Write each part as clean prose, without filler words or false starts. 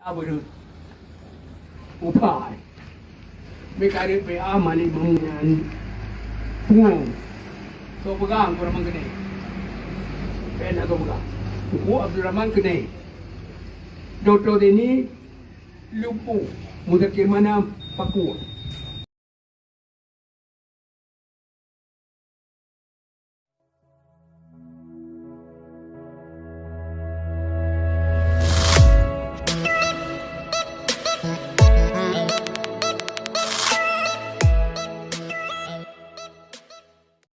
apa tu? Upai. Mereka ada PA mali mengenai tunggu. So pegang Abdul Rahman kene. Pen atau pegang. Buku Abdul Rahman kene. Doktor ini lupa. Muzakir mana Papua.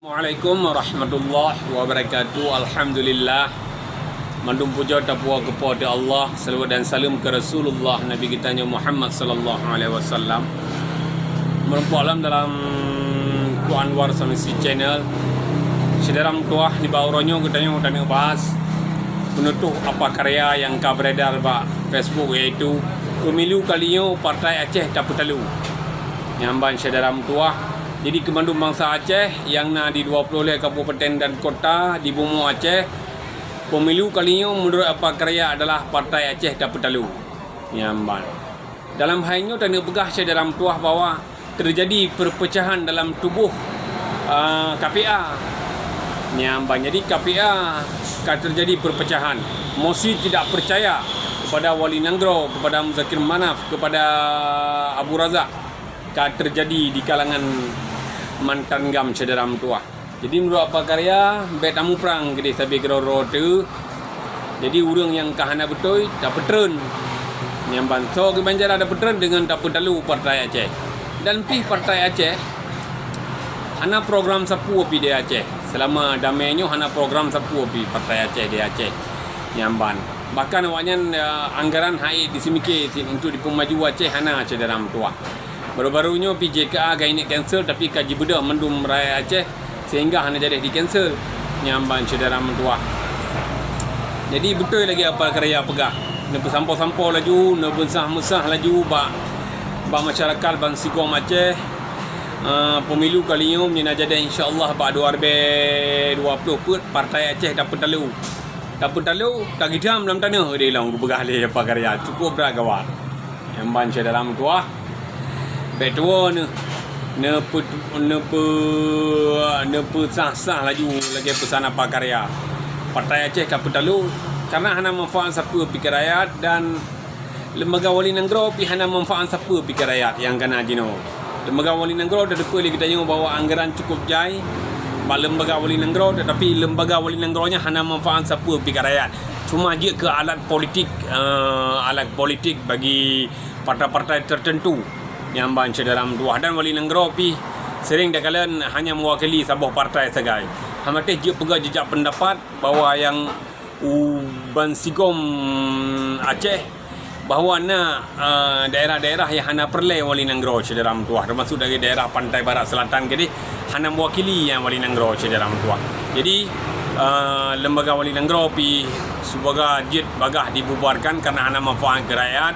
Assalamualaikum warahmatullahi wabarakatuh. Alhamdulillah. Mandum puja tapua kepada Allah, salawat dan salam ke Rasulullah Nabi kita Muhammad sallallahu alaihi wasallam. Merupakan alam dalam Ku Anwar Sanusi channel. Sederam tuah di bawahnya kita yang tanya bahas penutup apa karya yang beredar ba Facebook, iaitu pemilu kalinya Partai Aceh Taputalu. Nyamban sederam tuah. Jadi Kemandum Bangsa Aceh yang di 20 kabupaten dan kota di Bumi Aceh, pemilu kalinya menurut apa karya adalah Partai Aceh Taputalu. Nyamban. Dalam hal ini tanda pegah saya dalam tuah bahawa terjadi perpecahan dalam tubuh KPA. Nyamban. Jadi KPA terjadi perpecahan. Mosi tidak percaya kepada Wali Nanggro, kepada Muzakir Manaf, kepada Abu Razak terjadi di kalangan mantan gam cederam tuah. Jadi menurut apa karya betamu perang gede sabi keroro tu. Jadi urang yang kahana betul dapat tren. Nyamban so ke Banjar ada petren dengan Taputalu Partai Aceh. Dan pi Partai Aceh hana program sapu pi di Aceh. Selama damainya hana program sapu pi Partai Aceh di Aceh. Nyamban. Bahkan awaknya anggaran hai disimike untuk di pemaju Aceh hana cederam tuah. Baru-barunya PJKA gaya ini cancel, tapi kaji bedah mendum raya Aceh sehingga hanya jadi di cancel. Nyamban cedera mentua. Jadi betul lagi apa karya pegah. Nak sampau-sampau laju, nak besah-mesah laju ba masyarakat ban Sigom Aceh. Pemilu kalinya menyena jadi insya-Allah ba 2020 put Partai Aceh dapat talu. Tak gidam dalam tanah dia lang pegah le apa karya. Cukup beragawat. Nyamban cedera mentua. Betua ne sah laju lagi pesan apa karya Partai Aceh Taputalu karena hana manfaat siapa pikir rakyat, dan lembaga Wali Nanggro pi hana manfaat siapa pikir rakyat yang kena jino. Lembaga Wali Nanggro dah depa lagi kita bawa anggaran cukup jai ba lembaga Wali Nanggro, tetapi lembaga Wali Nanggro-nya hana manfaat siapa pikir rakyat. Cuma je ke alat politik bagi partai-partai tertentu. Nyamban cederam tuah. Dan Wali Nanggro pi sering dah kalian hanya mewakili sebuah partai sagai. Hamatih dia pegang jejak pendapat bahawa yang Ban Sigom Aceh bahawa daerah-daerah yang hana perle Wali Nanggro cederam tuah, termasuk dari daerah pantai barat selatan jadi hana mewakili yang Wali Nanggro cederam tuah. Jadi lembaga Wali Nanggro pi sebagai jet bagah dibubarkan karena hana manfaat ke rakyat.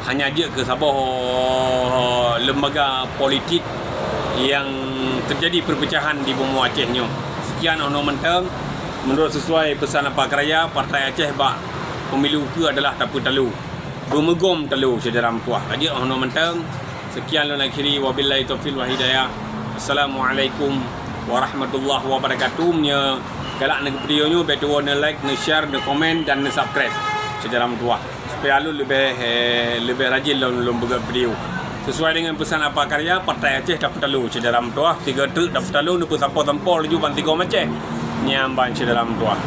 Hanya je ke sebuah lembaga politik yang terjadi perpecahan di Bumi Aceh ni. Sekian ono mentang menurut sesuai pesan apa keraya Partai Aceh ba pemilu ke adalah Taputalu. Bermegom telu sederam tuah. Jadi ono mentang sekian lo akhiri wabillahi taufiq wal hidayah. Assalamualaikum warahmatullahi wabarakatuh. Nya galak nak video nyo betul ne like, ne share, ne komen dan ne subscribe sederam tuah. Supaya lu lebih rajin dalam buat video. Sesuai dengan pesan apa karya Partai Aceh Taputalu cederam tuah 3 truk Taputalu nu sampau-sampau laju ban Sigom Aceh. Nyamban cederam tuah.